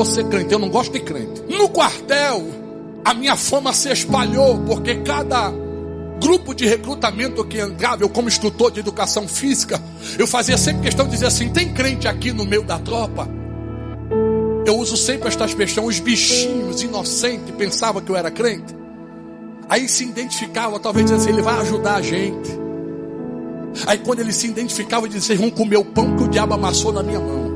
Você crente, eu não gosto de crente. No quartel, a minha fama se espalhou, porque cada grupo de recrutamento que entrava, eu como instrutor de educação física, eu fazia sempre questão de dizer assim: tem crente aqui no meio da tropa? Eu uso sempre esta expressão. Os bichinhos inocentes pensavam que eu era crente. Aí se identificava, talvez dizendo assim: ele vai ajudar a gente. Aí quando ele se identificava, ele dizia: vão comer o pão que o diabo amassou na minha mão.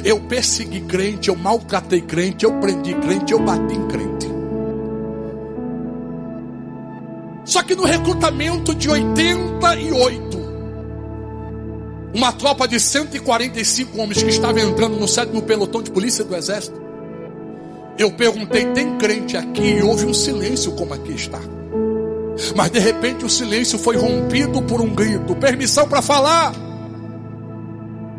Eu persegui crente, eu maltratei crente, eu prendi crente, eu bati em crente. Só que no recrutamento de 88, uma tropa de 145 homens que estava entrando no 7º pelotão de polícia do exército, eu perguntei: tem crente aqui? E houve um silêncio como aqui está. Mas de repente o silêncio foi rompido por um grito: permissão para falar.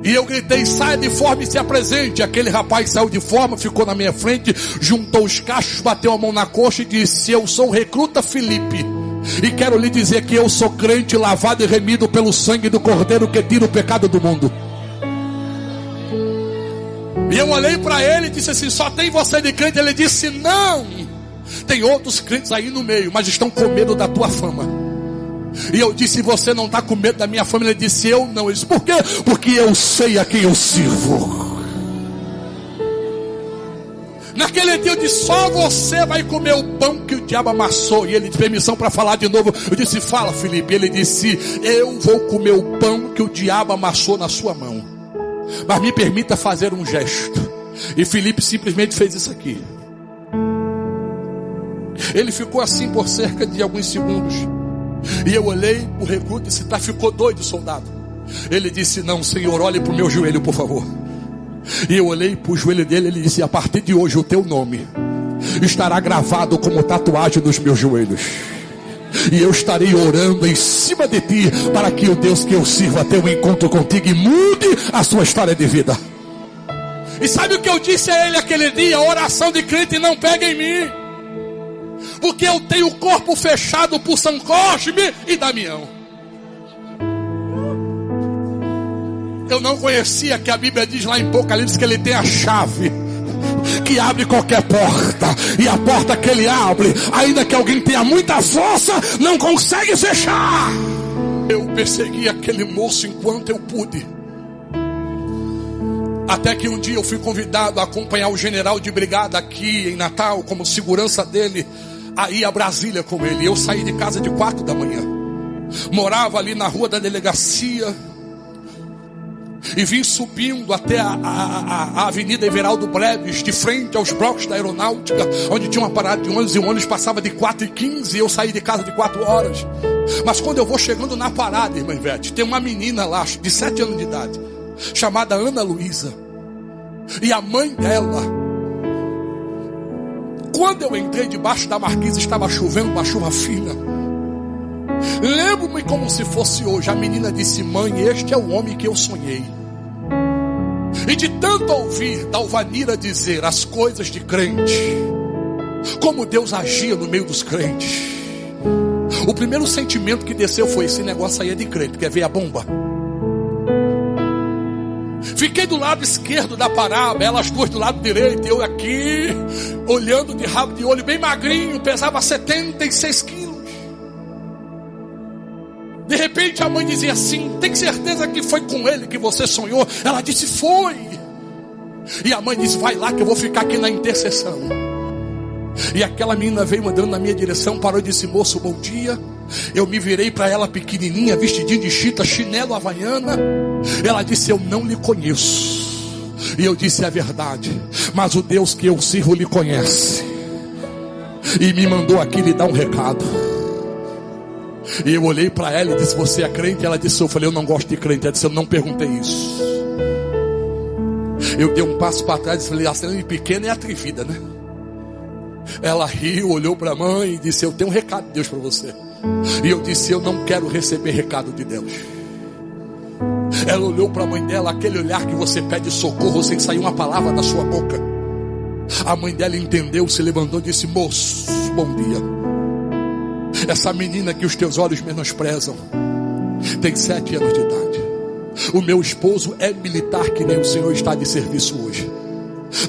E eu gritei: saia de forma e se apresente. Aquele rapaz saiu de forma, ficou na minha frente, juntou os cachos, bateu a mão na coxa e disse: eu sou o recruta Felipe, e quero lhe dizer que eu sou crente, lavado e remido pelo sangue do Cordeiro que tira o pecado do mundo. E eu olhei para ele e disse assim: só tem você de crente? Ele disse: não, tem outros crentes aí no meio, mas estão com medo da tua fama. E eu disse: você não está com medo da minha fama? Ele disse: eu não. Ele disse: por quê? Porque eu sei a quem eu sirvo. Naquele dia eu disse: só você vai comer o pão que o diabo amassou. E ele disse: permissão para falar de novo. Eu disse: fala, Felipe. Ele disse: eu vou comer o pão que o diabo amassou na sua mão, mas me permita fazer um gesto. E Felipe simplesmente fez isso aqui. Ele ficou assim por cerca de alguns segundos. E eu olhei o recruta e disse: tá, ficou doido, soldado? Ele disse: não, senhor, olhe para o meu joelho, por favor. E eu olhei para o joelho dele. Ele disse: a partir de hoje o teu nome estará gravado como tatuagem nos meus joelhos, e eu estarei orando em cima de ti, para que o Deus que eu sirvo tenha um encontro contigo e mude a sua história de vida. E sabe o que eu disse a ele aquele dia? A oração de crente não pega em mim, porque eu tenho o corpo fechado por São Cosme e Damião. Eu não conhecia que a Bíblia diz lá em Apocalipse que ele tem a chave que abre qualquer porta, e a porta que ele abre, ainda que alguém tenha muita força, não consegue fechar. Eu persegui aquele moço enquanto eu pude, até que um dia eu fui convidado a acompanhar o general de brigada aqui em Natal, como segurança dele, a ir a Brasília com ele. Eu saí de casa de 4 da manhã, morava ali na rua da delegacia, e vim subindo até a Avenida Everaldo Breves, de frente aos blocos da aeronáutica, onde tinha uma parada de ônibus, e o ônibus passava de 4h15, e eu saí de casa de 4 horas. Mas quando eu vou chegando na parada, irmã Ivete, tem uma menina lá de 7 anos de idade, chamada Ana Luísa, e a mãe dela. Quando eu entrei debaixo da marquise, estava chovendo, uma chuva fina. Lembro-me como se fosse hoje. A menina disse: mãe, este é o homem que eu sonhei. E de tanto ouvir Dalvanira dizer as coisas de crente, como Deus agia no meio dos crentes, o primeiro sentimento que desceu foi: esse negócio aí é de crente, quer ver a bomba? Fiquei do lado esquerdo da parada, elas duas do lado direito, eu aqui, olhando de rabo de olho, bem magrinho, pesava 76 quilos. De repente a mãe dizia assim: tem certeza que foi com ele que você sonhou? Ela disse: foi. E a mãe disse: vai lá que eu vou ficar aqui na intercessão. E aquela menina veio andando na minha direção, parou e disse: moço, bom dia. Eu me virei para ela, pequenininha, vestidinho de chita, chinelo havaiana. Ela disse: eu não lhe conheço. E eu disse: é verdade, mas o Deus que eu sirvo lhe conhece, e me mandou aqui lhe dar um recado. E eu olhei para ela e disse: você é crente? Ela disse: eu falei: eu não gosto de crente. Ela disse: eu não perguntei isso. Eu dei um passo para trás e falei: a cena pequena é atrevida, né? Ela riu, olhou para a mãe e disse: eu tenho um recado de Deus para você. E eu disse: eu não quero receber recado de Deus. Ela olhou para a mãe dela, aquele olhar que você pede socorro sem sair uma palavra da sua boca. A mãe dela entendeu, se levantou e disse: moço, bom dia. Essa menina que os teus olhos menosprezam tem 7 anos de idade. O meu esposo é militar, que nem o senhor está de serviço hoje.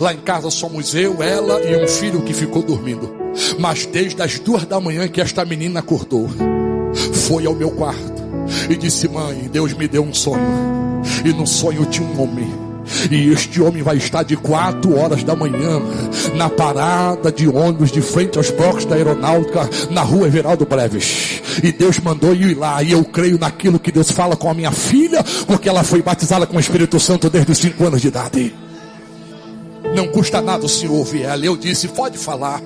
Lá em casa somos eu, ela e um filho que ficou dormindo. Mas desde as 2 da manhã que esta menina acordou, foi ao meu quarto e disse: mãe, Deus me deu um sonho. E no sonho tinha um homem. E este homem vai estar de 4 horas da manhã na parada de ônibus de frente aos blocos da aeronáutica, na rua Everaldo Breves. E Deus mandou eu ir lá. E eu creio naquilo que Deus fala com a minha filha, porque ela foi batizada com o Espírito Santo desde os 5 anos de idade. Não custa nada o senhor ouvir ela. Eu disse: pode falar.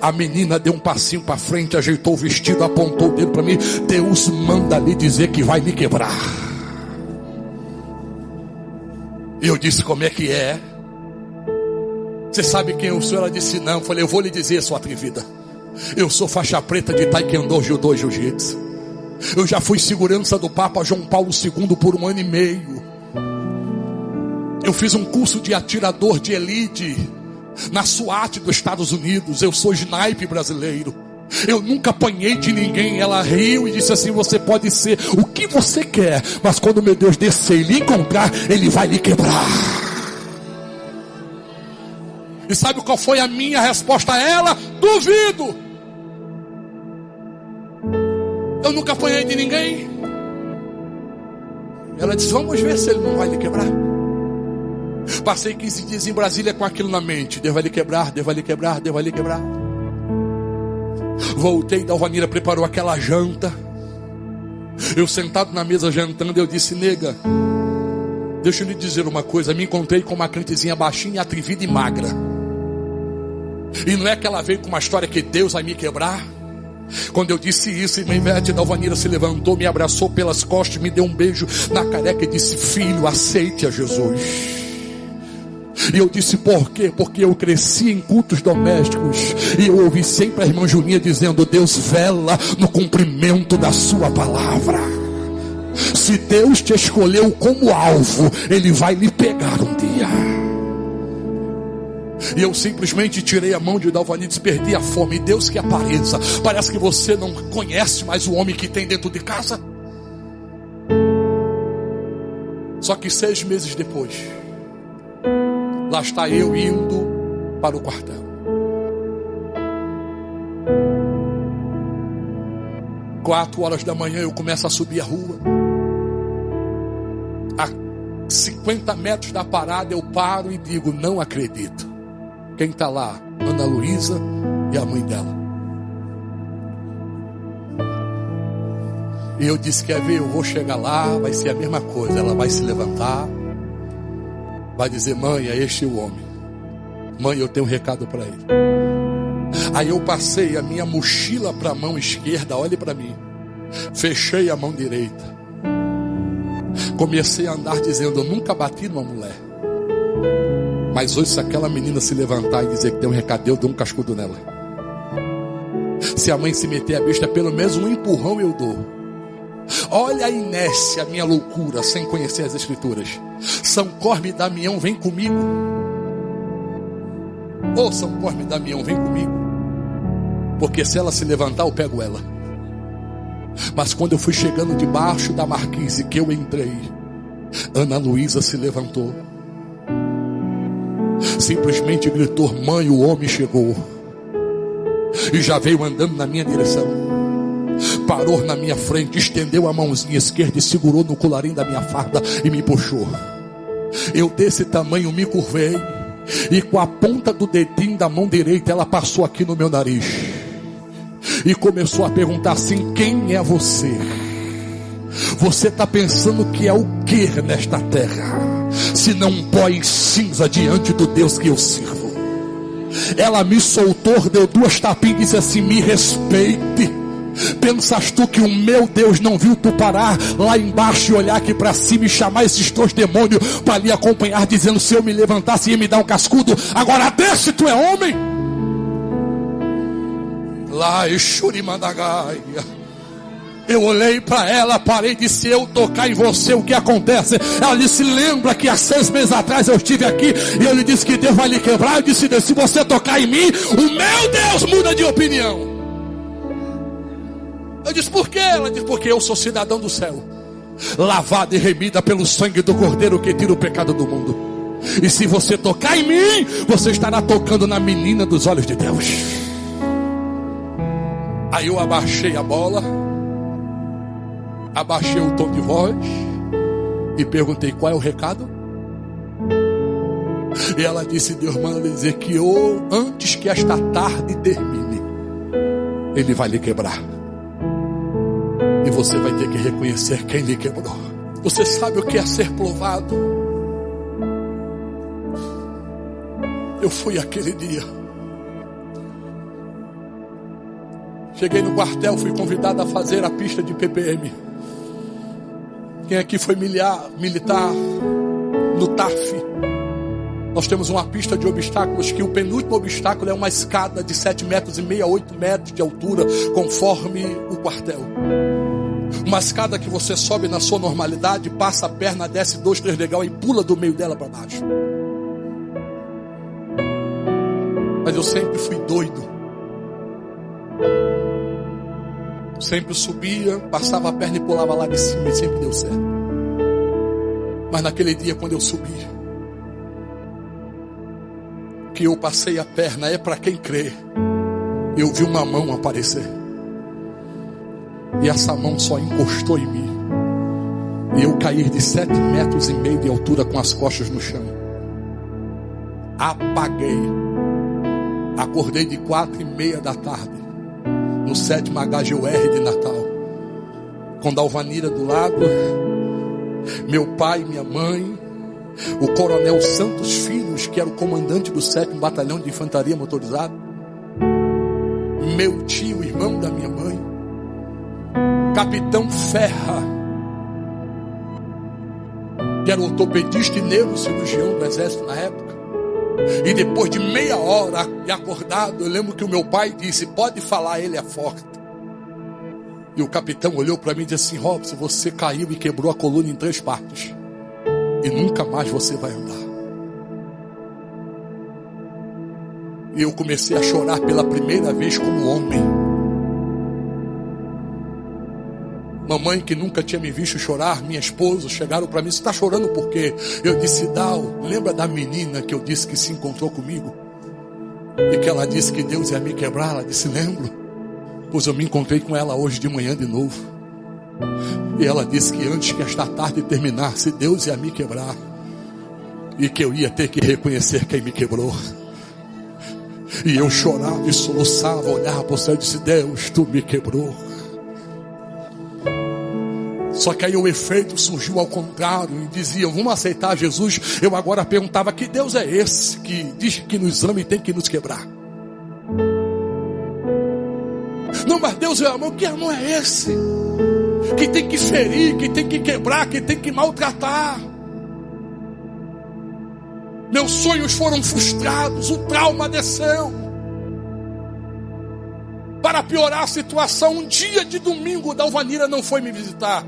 A menina deu um passinho para frente, ajeitou o vestido, apontou o dedo para mim: Deus manda lhe dizer que vai lhe quebrar. Eu disse: como é que é? Você sabe quem eu sou? Ela disse: não. Eu falei: eu vou lhe dizer, sua atrevida. Eu sou faixa preta de taekwondo, judô e jiu-jitsu. Eu já fui segurança do Papa João Paulo II por 1 ano e meio. Eu fiz um curso de atirador de elite na SWAT dos Estados Unidos. Eu sou sniper brasileiro. Eu nunca apanhei de ninguém. Ela riu e disse assim: você pode ser o que você quer, mas quando meu Deus descer e lhe encontrar, Ele vai lhe quebrar. E sabe qual foi a minha resposta a ela? Duvido. Eu nunca apanhei de ninguém. Ela disse: vamos ver se Ele não vai lhe quebrar. Passei 15 dias em Brasília com aquilo na mente: Deus vai lhe quebrar, Deus vai lhe quebrar, Deus vai lhe quebrar. Voltei, Dalvanira preparou aquela janta. Eu sentado na mesa jantando, eu disse: nega, deixa eu lhe dizer uma coisa. Me encontrei com uma crentezinha baixinha, atrevida e magra. E não é que ela veio com uma história que Deus vai me quebrar. Quando eu disse isso, irmã Ivete, Dalvanira se levantou, me abraçou pelas costas, me deu um beijo na careca e disse: filho, aceite a Jesus. E eu disse: por quê? Porque eu cresci em cultos domésticos e eu ouvi sempre a irmã Julinha dizendo: Deus vela no cumprimento da sua palavra. Se Deus te escolheu como alvo, Ele vai lhe pegar um dia. E eu simplesmente tirei a mão de Dalvanira e disse: perdi a fome. Deus que apareça. Parece que você não conhece mais o homem que tem dentro de casa. Só que 6 meses depois, lá está eu indo para o quartel. 4 horas da manhã eu começo a subir a rua. A 50 metros da parada eu paro e digo: não acredito. Quem está lá? Ana Luísa e a mãe dela. E eu disse: quer ver? Eu vou chegar lá, vai ser a mesma coisa. Ela vai se levantar, vai dizer: mãe, é este o homem. Mãe, eu tenho um recado para ele. Aí eu passei a minha mochila para a mão esquerda, olhe para mim. Fechei a mão direita. Comecei a andar dizendo: eu nunca bati numa mulher. Mas hoje, se aquela menina se levantar e dizer que tem um recado, eu dou um cascudo nela. Se a mãe se meter a besta, pelo menos um empurrão eu dou. Olha a inércia, a minha loucura, sem conhecer as escrituras. São Cosme e Damião, vem comigo. Ô São Cosme e Damião, vem comigo. Porque se ela se levantar, eu pego ela. Mas quando eu fui chegando debaixo da marquise que eu entrei, Ana Luísa se levantou. Simplesmente gritou: mãe, o homem chegou. E já veio andando na minha direção. Parou na minha frente, estendeu a mãozinha esquerda e segurou no colarinho da minha farda e me puxou. Eu desse tamanho me curvei e com a ponta do dedinho da mão direita ela passou aqui no meu nariz e começou a perguntar assim: quem é você? Você está pensando que é o que nesta terra, se não um pó em cinza diante do Deus que eu sirvo? Ela me soltou, deu 2 tapinhas e disse assim: me respeite. Pensas tu que o meu Deus não viu tu parar lá embaixo e olhar aqui para cima e chamar esses 2 demônios para lhe acompanhar, dizendo: se eu me levantasse ia me dar um cascudo? Agora desce, tu é homem. Lá em Xurimandagaia, eu olhei para ela, parei e disse: eu tocar em você, o que acontece? Ela disse: lembra que há 6 meses atrás eu estive aqui e eu lhe disse que Deus vai lhe quebrar? Eu disse: Deus, se você tocar em mim, o meu Deus muda de opinião. Eu disse: por quê? Ela disse: porque eu sou cidadão do céu, lavada e remida pelo sangue do Cordeiro que tira o pecado do mundo. E se você tocar em mim, você estará tocando na menina dos olhos de Deus. Aí eu abaixei a bola, abaixei o tom de voz e perguntei: qual é o recado? E ela disse: Deus manda dizer que antes que esta tarde termine, Ele vai lhe quebrar. E você vai ter que reconhecer quem lhe quebrou. Você sabe o que é ser provado? Eu fui aquele dia. Cheguei no quartel, fui convidado a fazer a pista de PPM. Quem aqui foi militar no TAF? Nós temos uma pista de obstáculos que o penúltimo obstáculo é uma escada de 7,5 metros a 8 metros de altura, conforme o quartel. Uma escada que você sobe na sua normalidade, passa a perna, desce 2, 3 degraus e pula do meio dela para baixo. Mas eu sempre fui doido. Sempre subia, passava a perna e pulava lá de cima, e sempre deu certo. Mas naquele dia, quando eu subi, que eu passei a perna, é para quem crê, eu vi uma mão aparecer. E essa mão só encostou em mim. E eu caí de 7,5 metros de altura com as costas no chão. Apaguei. Acordei de 4:30 da tarde, no 7º HGUR de Natal, com Dalvanira do lado, meu pai e minha mãe, o coronel Santos Filhos, que era o comandante do 7º Batalhão de Infantaria Motorizada, meu tio, irmão da minha mãe, capitão Ferra, que era ortopedista e neurocirurgião do exército na época. E depois de meia hora de acordado, eu lembro que o meu pai disse: pode falar, ele é forte. E o capitão olhou para mim e disse assim: Robson, você caiu e quebrou a coluna em 3 partes. E nunca mais você vai andar. E eu comecei a chorar pela primeira vez como homem. Mamãe, que nunca tinha me visto chorar, minha esposa, chegaram para mim: você está chorando por quê? Eu disse: Dal, lembra da menina que eu disse que se encontrou comigo? E que ela disse que Deus ia me quebrar? Ela disse: lembro. Pois eu me encontrei com ela hoje de manhã de novo. E ela disse que antes que esta tarde terminasse, Deus ia me quebrar. E que eu ia ter que reconhecer quem me quebrou. E eu chorava e soluçava, olhava para o céu e disse: Deus, tu me quebrou. Só que aí o efeito surgiu ao contrário, e diziam: vamos aceitar Jesus. Eu agora perguntava: que Deus é esse que diz que nos ama e tem que nos quebrar? Não, mas Deus é amor. Que amor é esse? Que tem que ferir, que tem que quebrar, que tem que maltratar. Meus sonhos foram frustrados, o trauma desceu. Para piorar a situação, um dia de domingo, Dalvanira não foi me visitar.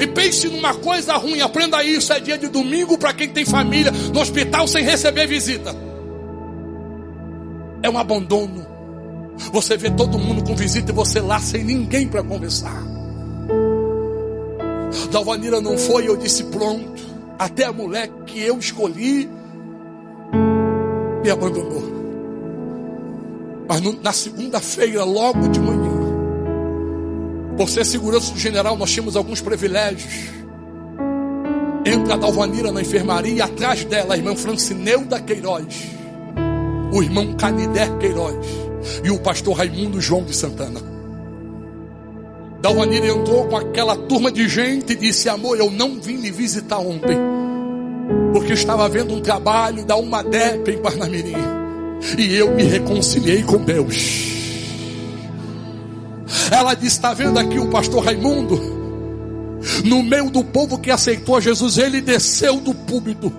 E pense numa coisa ruim, aprenda isso: é dia de domingo para quem tem família no hospital sem receber visita. É um abandono. Você vê todo mundo com visita e você lá sem ninguém para conversar. Dalvanira não foi, eu disse: pronto. Até a mulher que eu escolhi me abandonou. Mas na segunda-feira, logo de manhã, por ser segurança do general, nós tínhamos alguns privilégios. Entra a Dalvanira na enfermaria e atrás dela a irmã Francineuda Queiroz, o irmão Canidé Queiroz e o pastor Raimundo João de Santana. Dalvanira entrou com aquela turma de gente e disse: amor, eu não vim lhe visitar ontem, porque estava vendo um trabalho da UMADEP em Parnamirim, e eu me reconciliei com Deus. Ela disse: está vendo aqui o pastor Raimundo? No meio do povo que aceitou Jesus, ele desceu do púlpito.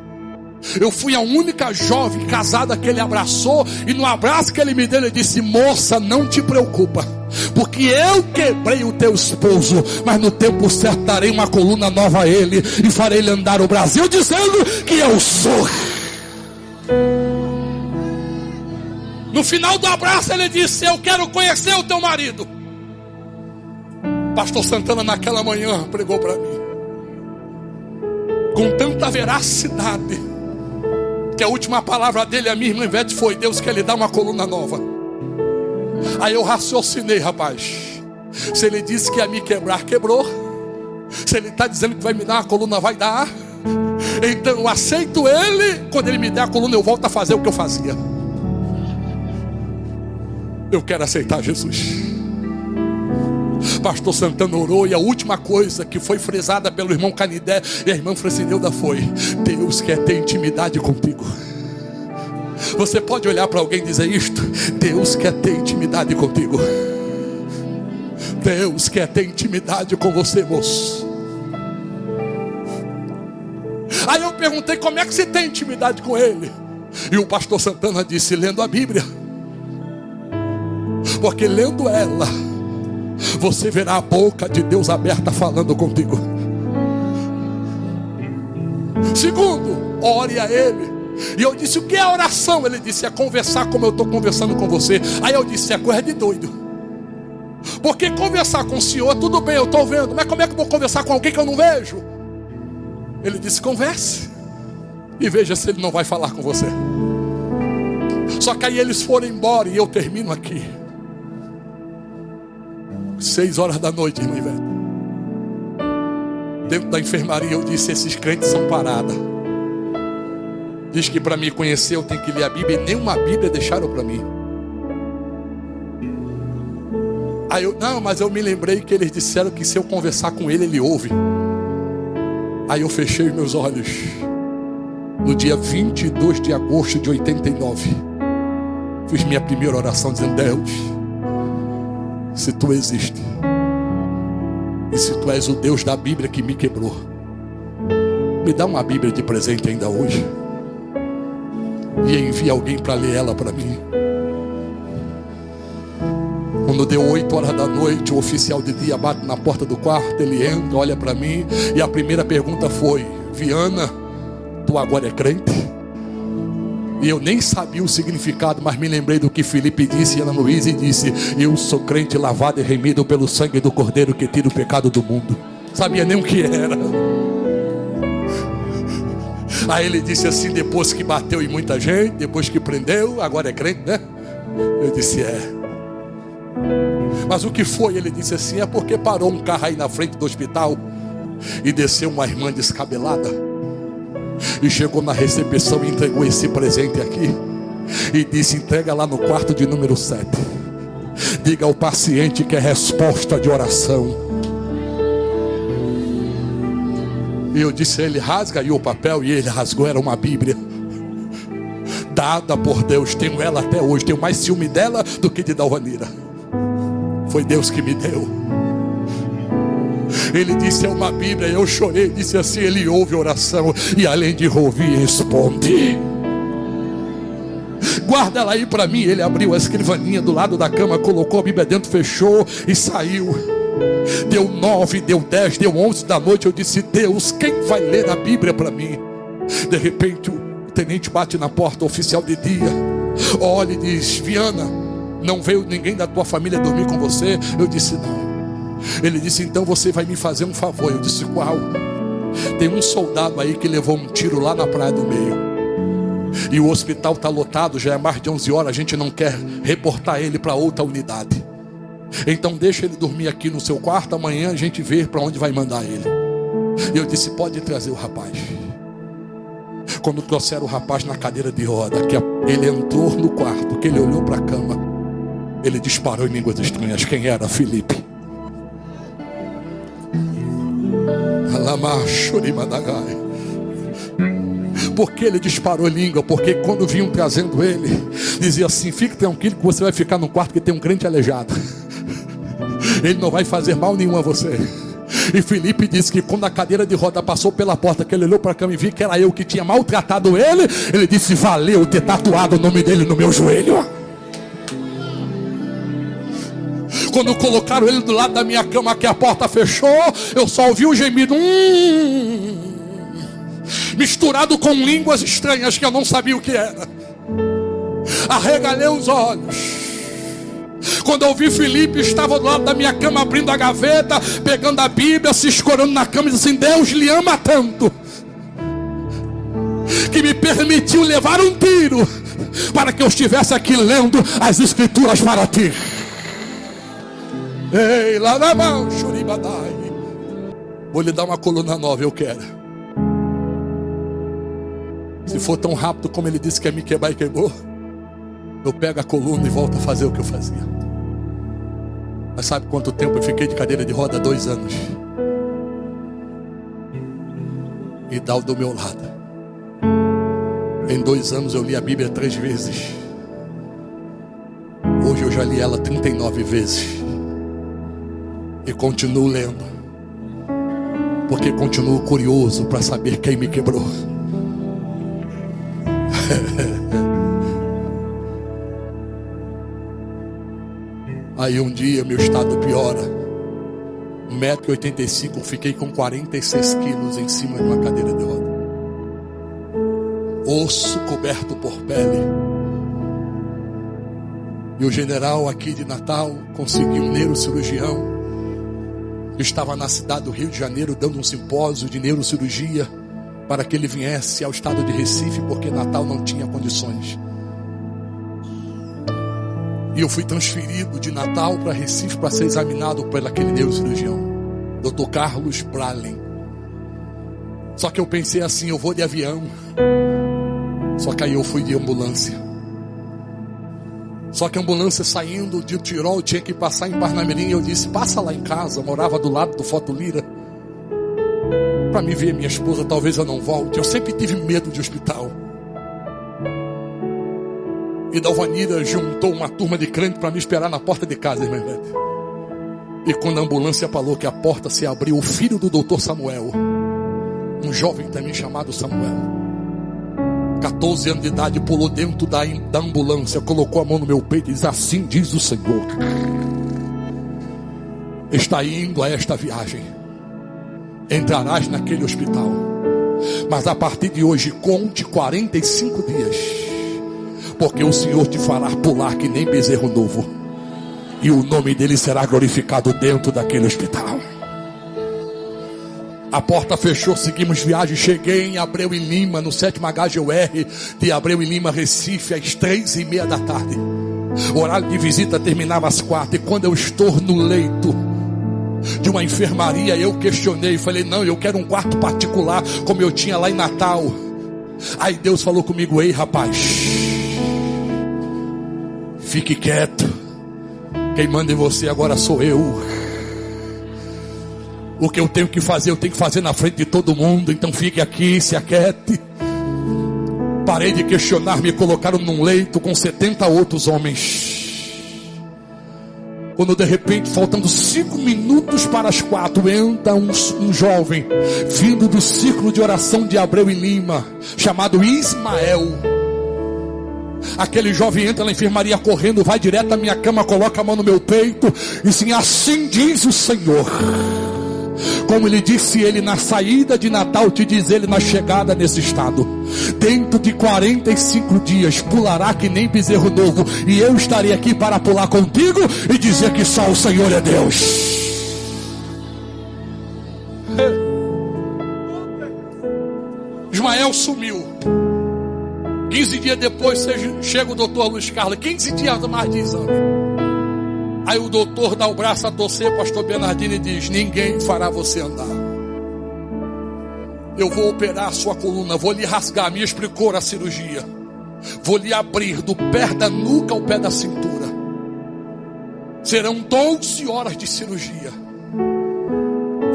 Eu fui a única jovem casada que ele abraçou, e no abraço que ele me deu, ele disse: moça, não te preocupa, porque eu quebrei o teu esposo, mas no tempo certo darei uma coluna nova a ele e farei ele andar o Brasil, dizendo que eu sou. No final do abraço ele disse: eu quero conhecer o teu marido. Pastor Santana naquela manhã pregou para mim. com tanta veracidade, que a última palavra dele, a minha irmã Ivete, foi: Deus quer lhe dar uma coluna nova. Aí eu raciocinei, rapaz, se ele disse que ia me quebrar, quebrou. Se ele está dizendo que vai me dar uma coluna, vai dar. Então eu aceito ele. Quando ele me der a coluna, eu volto a fazer o que eu fazia. Eu quero aceitar Jesus. Pastor Santana orou, e a última coisa que foi frisada pelo irmão Canidé e a irmã Francineuda foi: Deus quer ter intimidade contigo. Você pode olhar para alguém e dizer isto: Deus quer ter intimidade contigo. Deus quer ter intimidade com você, moço. Aí eu perguntei: como é que você tem intimidade com ele? E o pastor Santana disse: lendo a Bíblia. Porque lendo ela, você verá a boca de Deus aberta falando contigo. Segundo, ore a ele. E eu disse: o que é oração? Ele disse: é conversar como eu estou conversando com você. Aí eu disse: é coisa de doido. Porque conversar com o senhor, tudo bem, eu estou vendo, mas como é que eu vou conversar com alguém que eu não vejo? Ele disse: converse e veja se ele não vai falar com você. Só que aí eles foram embora, e eu termino aqui. 6 horas da noite, irmã Ivete, dentro da enfermaria, eu disse: esses crentes são parada. Diz que para me conhecer eu tenho que ler a Bíblia, e nenhuma Bíblia deixaram para mim. Aí eu: não, mas eu me lembrei que eles disseram que se eu conversar com ele, ele ouve. Aí eu fechei meus olhos. No dia 22 de agosto de 89, fiz minha primeira oração dizendo: Deus, se tu existes, e se tu és o Deus da Bíblia que me quebrou, me dá uma Bíblia de presente ainda hoje, e envia alguém para ler ela para mim. Quando deu 8 horas da noite, o oficial de dia bate na porta do quarto. Ele entra, olha para mim, e a primeira pergunta foi: Viana, tu agora é crente? E eu nem sabia o significado, mas me lembrei do que Felipe disse, e Ana Luísa disse: eu sou crente, lavado e remido pelo sangue do Cordeiro que tira o pecado do mundo. Sabia nem o que era. Aí ele disse assim, depois que bateu em muita gente, depois que prendeu, agora é crente, né? Eu disse: é. Mas o que foi? Ele disse assim: é porque parou um carro aí na frente do hospital e desceu uma irmã descabelada e chegou na recepção e entregou esse presente aqui e disse: entrega lá no quarto de número 7. Diga ao paciente que é resposta de oração. E eu disse a ele: rasga aí o papel. E ele rasgou, era uma Bíblia dada por Deus. Tenho ela até hoje, tenho mais ciúme dela do que de Dalvanira. Foi Deus que me deu. Ele disse: é uma Bíblia. Eu chorei, disse assim: ele ouve oração, e além de ouvir, responde. Guarda ela aí para mim. Ele abriu a escrivaninha do lado da cama, colocou a Bíblia dentro, fechou e saiu. Deu 9, deu 10, deu 11 da noite. Eu disse: Deus, quem vai ler a Bíblia para mim? De repente o tenente bate na porta, o oficial de dia olha e diz: Viana, não veio ninguém da tua família dormir com você? Eu disse: não. Ele disse: então você vai me fazer um favor. Eu disse: qual? Tem um soldado aí que levou um tiro lá na Praia do Meio, e o hospital está lotado, já é mais de 11 horas. A gente não quer reportar ele para outra unidade. Então deixa ele dormir aqui no seu quarto. Amanhã a gente vê para onde vai mandar ele. E eu disse: pode trazer o rapaz. Quando trouxeram o rapaz na cadeira de roda, que ele entrou no quarto, que ele olhou para a cama, ele disparou em línguas estranhas. Quem era? Felipe. Por que ele disparou em língua? Porque quando vinham trazendo ele, dizia assim: fique tranquilo que você vai ficar no quarto que tem um crente aleijado. Ele não vai fazer mal nenhum a você. E Felipe disse que quando a cadeira de roda passou pela porta, que ele olhou para a cama e viu que era eu que tinha maltratado ele, ele disse: valeu ter tatuado o nome dele no meu joelho. Quando colocaram ele do lado da minha cama, que a porta fechou, eu só ouvi o gemido misturado com línguas estranhas que eu não sabia o que era. Arregalei os olhos. Quando eu vi Felipe, estava do lado da minha cama, abrindo a gaveta, pegando a Bíblia, se escorando na cama e dizendo assim: Deus lhe ama tanto que me permitiu levar um tiro para que eu estivesse aqui lendo as escrituras para ti. Ei, lá na mão, Shuribadai. Vou lhe dar uma coluna nova, eu quero. Se for tão rápido como ele disse que ia me quebrar e quebrou, eu pego a coluna e volto a fazer o que eu fazia. Mas sabe quanto tempo eu fiquei de cadeira de roda? 2 anos. E dá o do meu lado. Em 2 anos eu li a Bíblia 3 vezes. Hoje eu já li ela 39 vezes. E continuo lendo, porque continuo curioso para saber quem me quebrou. Aí um dia meu estado piora. 1,85 m, fiquei com 46 quilos em cima de uma cadeira de roda. Osso coberto por pele. E o general aqui de Natal conseguiu um neurocirurgião. Eu estava na cidade do Rio de Janeiro dando um simpósio de neurocirurgia para que ele viesse ao estado de Recife, porque Natal não tinha condições. E eu fui transferido de Natal para Recife para ser examinado por aquele neurocirurgião, Dr. Carlos Bralen. Só que eu pensei assim, eu vou de avião. Só que aí eu fui de ambulância. Só que a ambulância saindo de Tirol tinha que passar em Parnamirim. Eu disse, passa lá em casa. Eu morava do lado do Foto Lira. Para me ver minha esposa, talvez eu não volte. Eu sempre tive medo de hospital. E Dalvanira juntou uma turma de crente para me esperar na porta de casa, irmã Ivete. E quando a ambulância falou que a porta se abriu, o filho do doutor Samuel, um jovem também chamado Samuel, 14 anos de idade, pulou dentro da ambulância, colocou a mão no meu peito e diz, assim diz o Senhor, está indo a esta viagem, entrarás naquele hospital, mas a partir de hoje conte 45 dias, porque o Senhor te fará pular que nem bezerro novo, e o nome dele será glorificado dentro daquele hospital. A porta fechou, seguimos viagem. Cheguei em Abreu e Lima, no 7º HGUR de Abreu e Lima, Recife, às 3h30 da tarde. O horário de visita terminava às 4h. E quando eu estou no leito de uma enfermaria, eu questionei, falei, não, eu quero um quarto particular, como eu tinha lá em Natal. Aí Deus falou comigo, ei rapaz, fique quieto, quem manda em você agora sou eu. O que eu tenho que fazer, eu tenho que fazer na frente de todo mundo. Então fique aqui, se aquiete. Parei de questionar, me colocaram num leito com 70 outros homens. Quando de repente, faltando 5 minutos para as 4, entra um jovem vindo do círculo de oração de Abreu e Lima, chamado Ismael. Aquele jovem entra na enfermaria correndo, vai direto à minha cama, coloca a mão no meu peito e assim, assim diz o Senhor. Como lhe disse ele na saída de Natal, te diz ele na chegada nesse estado. Dentro de 45 dias pulará que nem bezerro novo, e eu estarei aqui para pular contigo e dizer que só o Senhor é Deus. Ismael sumiu. 15 dias depois chega o doutor Luiz Carlos, 15 dias mais de exame. Aí o doutor dá o braço a torcer, pastor Bernardino, e diz, ninguém fará você andar. Eu vou operar a sua coluna, vou lhe rasgar, me explicou a cirurgia. Vou lhe abrir do pé da nuca ao pé da cintura. Serão 12 horas de cirurgia.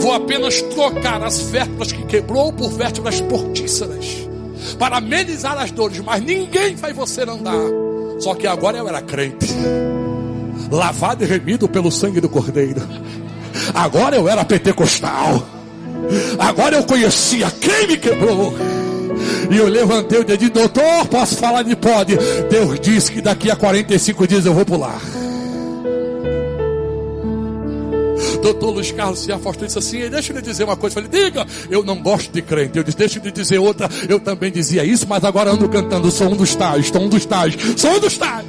Vou apenas trocar as vértebras que quebrou por vértebras portíceras, para amenizar as dores, mas ninguém faz você andar. Só que agora eu era crente, lavado e remido pelo sangue do Cordeiro. Agora eu era pentecostal. Agora eu conhecia quem me quebrou. E eu levantei o dedo e disse, doutor, posso falar? Ele pode. Deus disse que daqui a 45 dias eu vou pular. Doutor Luiz Carlos se afastou e disse assim, deixa eu lhe dizer uma coisa. Eu falei, diga, eu não gosto de crente. Eu disse, deixa eu lhe dizer outra. Eu também dizia isso, mas agora ando cantando, sou um dos tais, sou um dos tais, sou um dos tais.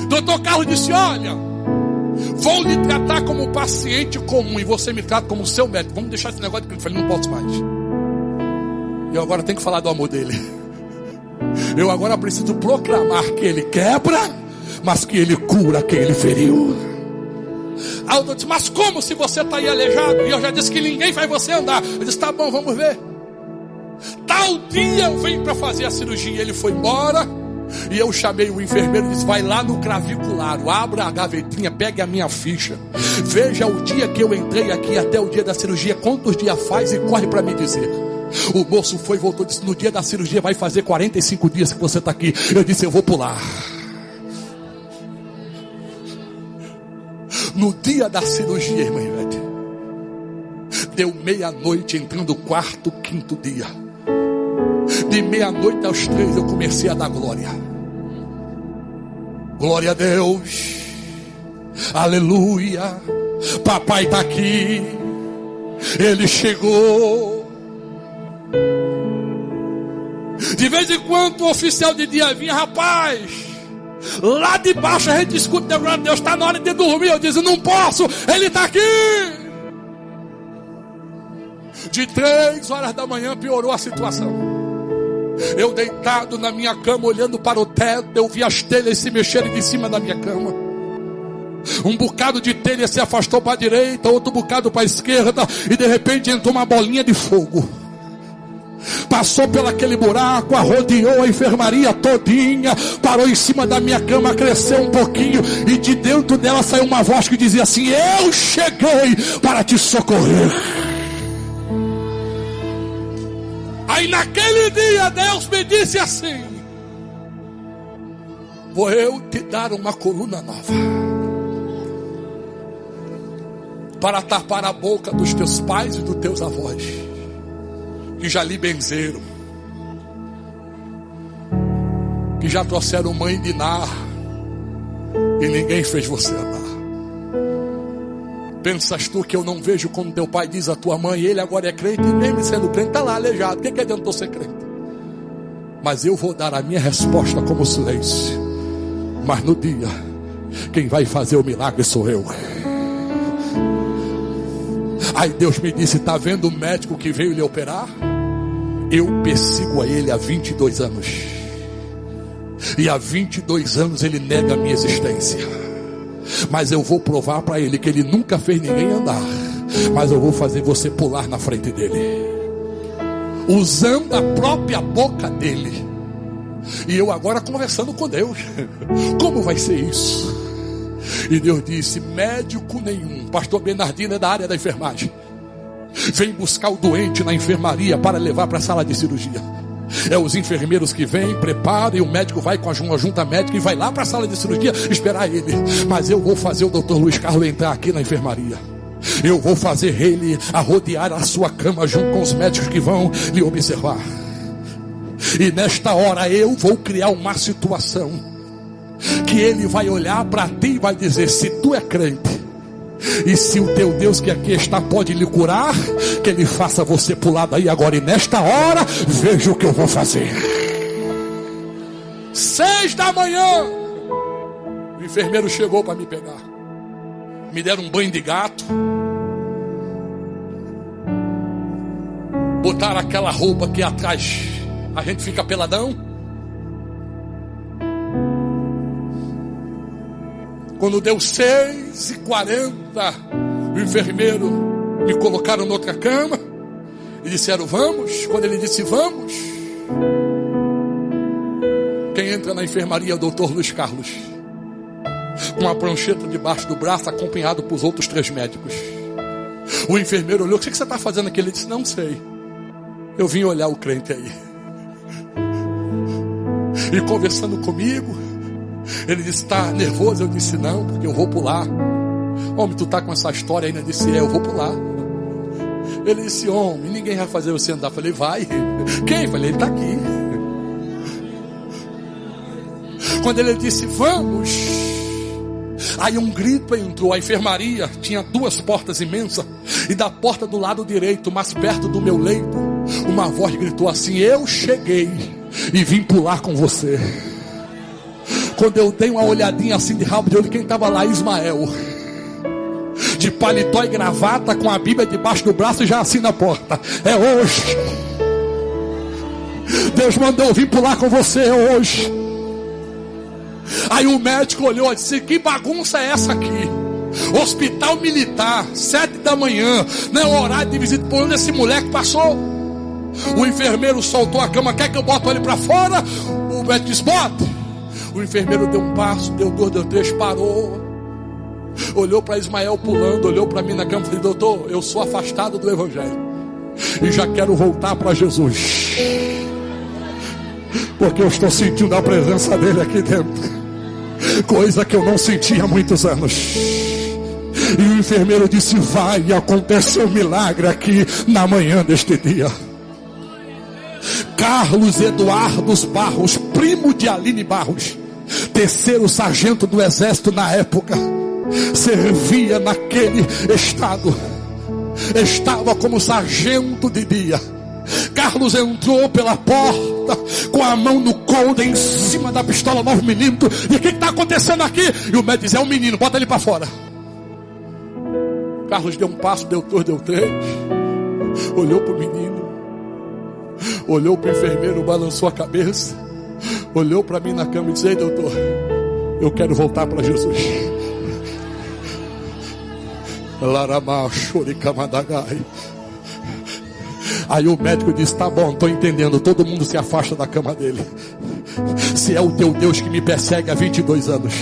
Doutor Carlos disse, olha, vou lhe tratar como paciente comum e você me trata como seu médico. Vamos deixar esse negócio de que eu falei, não posso mais. E eu agora tenho que falar do amor dele. Eu agora preciso proclamar que ele quebra, mas que ele cura quem ele feriu. Aí eu disse, mas como se você está aí aleijado? E eu já disse que ninguém faz você andar. Eu disse, tá bom, vamos ver. Tal dia eu venho para fazer a cirurgia. Ele foi embora. E eu chamei o enfermeiro e disse, vai lá no craviculário, abra a gavetinha, pegue a minha ficha, veja o dia que eu entrei aqui até o dia da cirurgia, quantos dias faz, e corre para me dizer. O moço foi e voltou e disse, no dia da cirurgia vai fazer 45 dias que você está aqui. Eu disse, eu vou pular. No dia da cirurgia, irmã Ivete, deu meia-noite, entrando o quarto, quinto dia. De meia-noite aos 3 eu comecei a dar glória. Glória a Deus. Aleluia. Papai está aqui. Ele chegou. De vez em quando o oficial de dia vinha, rapaz, lá de baixo a gente escuta, Deus, está na hora de dormir. Eu disse, não posso, ele está aqui. De 3 horas da manhã piorou a situação. Eu deitado na minha cama, olhando para o teto, eu vi as telhas se mexerem de cima da minha cama. Um bocado de telha se afastou para a direita, outro bocado para a esquerda, e de repente entrou uma bolinha de fogo. Passou pelo aquele buraco, rodeou a enfermaria todinha, parou em cima da minha cama, cresceu um pouquinho, e de dentro dela saiu uma voz que dizia assim, eu cheguei para te socorrer. Aí naquele dia Deus me disse assim, vou eu te dar uma coluna nova, para tapar a boca dos teus pais e dos teus avós, que já lhe benzeram, que já trouxeram mãe de Nar, e ninguém fez você andar. Pensas tu que eu não vejo como teu pai diz a tua mãe, ele agora é crente, e mesmo sendo crente está lá aleijado, o que adiantou ser crente? Mas eu vou dar a minha resposta como silêncio. Mas no dia, quem vai fazer o milagre sou eu. Aí Deus me disse, está vendo o médico que veio lhe operar? Eu persigo a ele há 22 anos. E há 22 anos ele nega a minha existência. Mas eu vou provar para ele que ele nunca fez ninguém andar. Mas eu vou fazer você pular na frente dele, usando a própria boca dele. E eu agora conversando com Deus, como vai ser isso? E Deus disse, médico nenhum, pastor Bernardino é da área da enfermagem, vem buscar o doente na enfermaria para levar para a sala de cirurgia. É os enfermeiros que vêm, preparam, e o médico vai com a junta médica e vai lá para a sala de cirurgia esperar ele. Mas eu vou fazer o Dr. Luiz Carlos entrar aqui na enfermaria. Eu vou fazer ele rodear a sua cama junto com os médicos que vão lhe observar. E nesta hora eu vou criar uma situação que ele vai olhar para ti e vai dizer, se tu é crente, e se o teu Deus que aqui está pode lhe curar, que ele faça você pular daí agora. E nesta hora, veja o que eu vou fazer. 6 da manhã, o enfermeiro chegou para me pegar. Me deram um banho de gato, botaram aquela roupa que atrás a gente fica peladão. Quando deu 6h40, o enfermeiro me colocaram noutra cama e disseram, vamos. Quando ele disse, vamos, quem entra na enfermaria é o Dr. Luiz Carlos, com uma prancheta debaixo do braço, acompanhado por os outros 3 médicos. O enfermeiro olhou, o que você está fazendo aqui? Ele disse, não sei, eu vim olhar o crente aí. E conversando comigo, ele disse, está nervoso? Eu disse, não, porque eu vou pular. Homem, tu está com essa história ainda? Eu disse, eu vou pular. Ele disse, homem, ninguém vai fazer você andar. Eu falei, vai. Quem? Eu falei, ele está aqui. Quando ele disse, vamos, aí um grito entrou. A enfermaria tinha 2 portas imensas, e da porta do lado direito, mais perto do meu leito, uma voz gritou assim, eu cheguei e vim pular com você. Quando eu dei uma olhadinha assim de rabo de olho, quem estava lá? Ismael, de paletó e gravata, com a Bíblia debaixo do braço, e já assim na porta. É hoje. Deus mandou eu vir pular com você hoje. Aí o médico olhou e disse: que bagunça é essa aqui? Hospital militar, 7 da manhã, não é horário de visita. Por onde esse moleque passou? O enfermeiro soltou a cama: quer que eu bote ele para fora? O médico disse: bota. O enfermeiro deu um passo, deu 2, deu 3, parou, olhou para Ismael pulando, olhou para mim na cama e falou: doutor, eu sou afastado do evangelho e já quero voltar para Jesus, porque eu estou sentindo a presença dele aqui dentro, coisa que eu não sentia há muitos anos. E o enfermeiro disse: vai acontecer um milagre aqui na manhã deste dia. Carlos Eduardo Barros, primo de Aline Barros, 3º sargento do exército na época, servia naquele estado, estava como sargento de dia. Carlos entrou pela porta com a mão no coldre em cima da pistola 9mm. E o que está acontecendo aqui? E o médico diz: é um menino, bota ele para fora. Carlos deu um passo, deu 2, deu 3, olhou para o menino, olhou para o enfermeiro, balançou a cabeça, olhou para mim na cama e disse: ei, doutor, eu quero voltar para Jesus. Aí o médico disse: tá bom, estou entendendo. Todo mundo se afasta da cama dele. Se é o teu Deus que me persegue há 22 anos,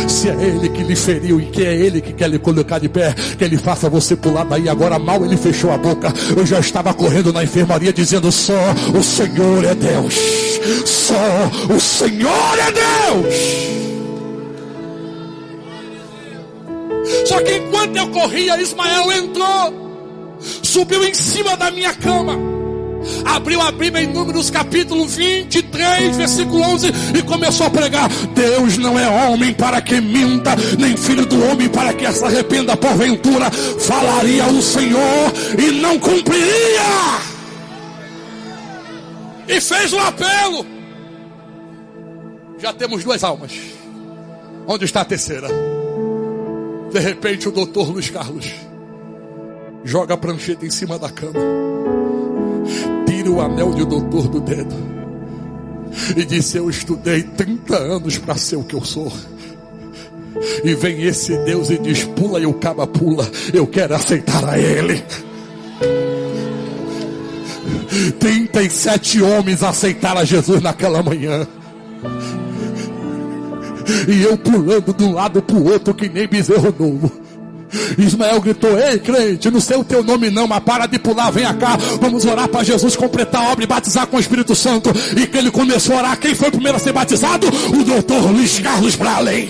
se é ele que lhe feriu e que é ele que quer lhe colocar de pé, que ele faça você pular daí agora. Mal ele fechou a boca, eu já estava correndo na enfermaria dizendo: só o Senhor é Deus, só o Senhor é Deus. Só que enquanto eu corria, Ismael entrou, subiu em cima da minha cama, abriu a Bíblia em Números capítulo 23, versículo 11, e começou a pregar: Deus não é homem para que minta, nem filho do homem para que se arrependa. Porventura falaria o Senhor e não cumpriria. E fez um apelo. Já temos 2 almas. Onde está a terceira? De repente o doutor Luiz Carlos joga a prancheta em cima da cama, tira o anel de doutor do dedo e disse: eu estudei 30 anos para ser o que eu sou. E vem esse Deus e diz: pula, e o caba pula. Eu quero aceitar a ele. 37 homens aceitaram a Jesus naquela manhã. E eu pulando de um lado para o outro que nem bezerro novo. Ismael gritou: ei, crente, não sei o teu nome não, mas para de pular, vem cá, vamos orar para Jesus completar a obra e batizar com o Espírito Santo. E que ele começou a orar. Quem foi o primeiro a ser batizado? O doutor Luiz Carlos Bralem.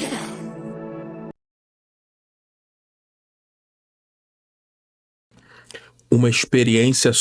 Uma experiência